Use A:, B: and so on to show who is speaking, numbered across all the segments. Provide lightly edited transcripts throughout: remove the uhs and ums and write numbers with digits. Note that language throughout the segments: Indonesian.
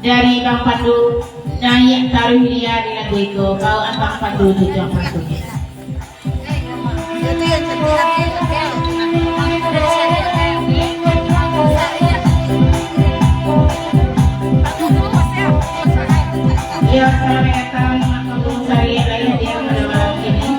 A: dari Bang Pandu nyanyi taruh dia di lagu itu kau Bang Pandu tujuan Pandu. Ya, selamat datang Kampung Sari lain dia pada malam ini.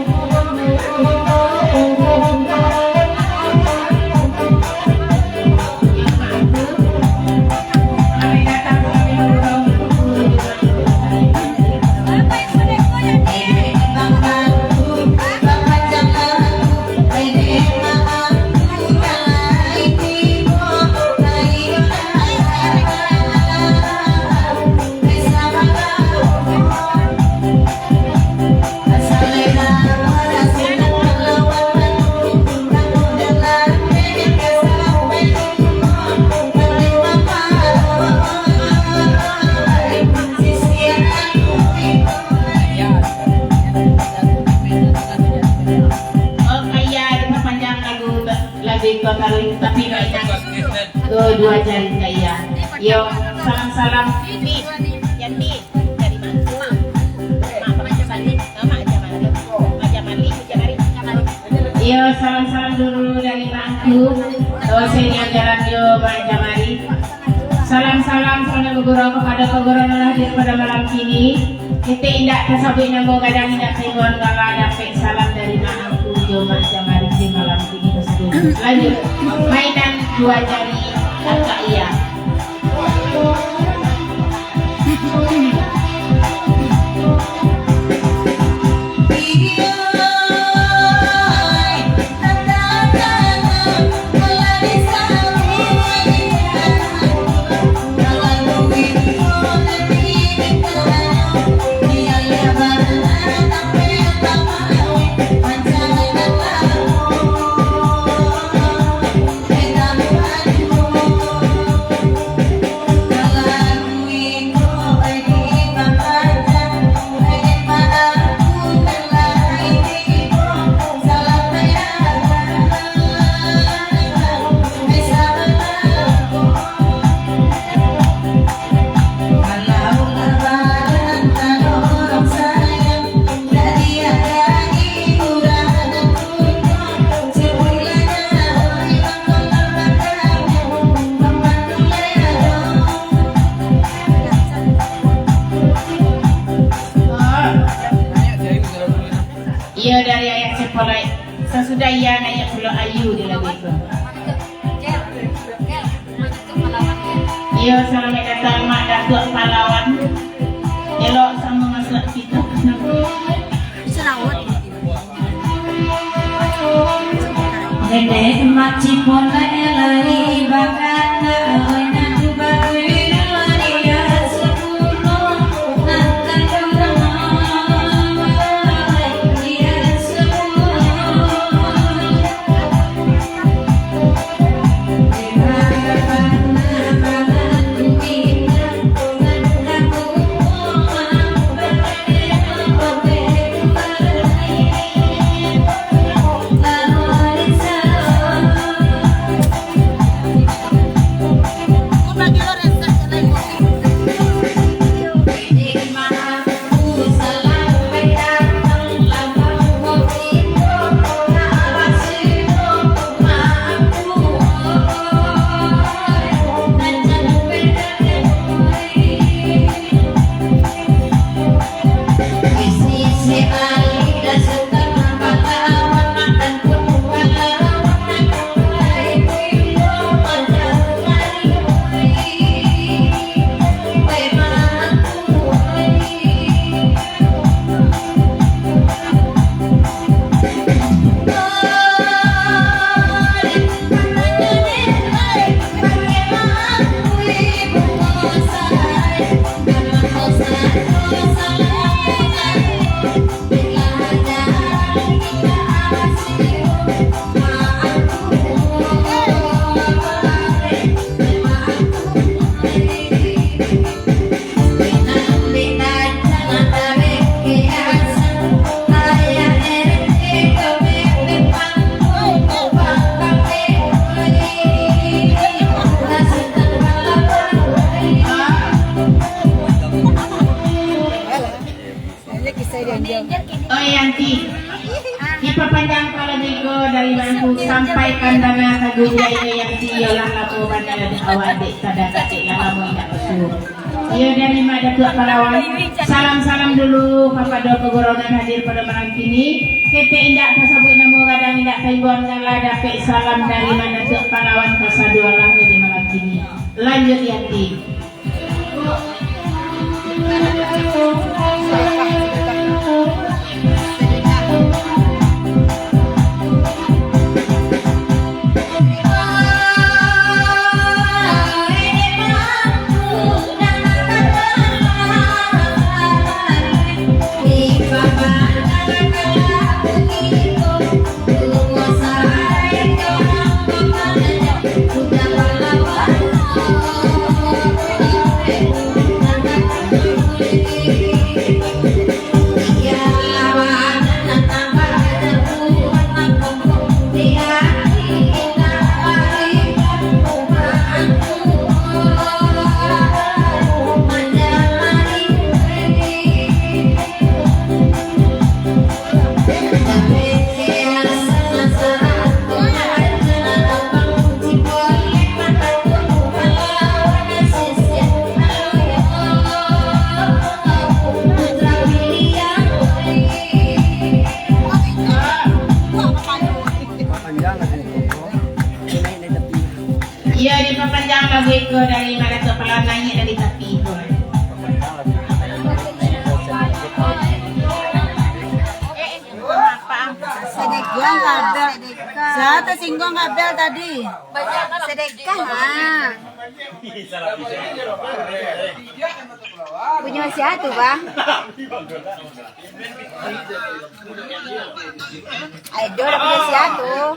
A: Tapi banyak dua jari kaya. Yo, salam-salam.
B: Yanti dari mana? Mak aja Sandi, mak aja Mali. Aja Mali, aja Mali.
A: Yo, salam-salam dulu dari Bangku. Dosennya jalan yo Mak Jamari. Salam-salam salam guru kepada peguru hadir pada malam ini. Kita indak tersabit namo kadang indak tenggon kala dapat salam dari Bangku yo Mak Jamari di malam ini tersebut. Lanjut mainan dua jari kakak iya. Iya dari ayat sepolai sesudah ia naik pulau ayu di lagu itu. Iya selamat datang mak datuk pahlawan. Elok sama masak kita.
C: Dedek mak cipolai lari bakan oi nanti baru dia sepuluh nanti
A: Oh Yanti, ipapanjang kalabiko dari bangku sampaikan dana kaguyay yang siyolah lapo bandara di awadik tada katik lalamu indak pesu. Iyo dari Madatua Palawan. Salam-salam dulu kepada peguruan hadir pada malam ini. Kete indak kasabuin namo kadang indak kaibuan ngala dapet salam dari Madatua Palawan kasadualah di malam ini. Lanjut Yanti. Iya diperpanjang lagu itu dari Madatua Palawan naik dari tepi itu.
B: Sedekah kabel. Saya singgung kabel tadi. Sedekah. Punya siapa bang? Idol punya siapa?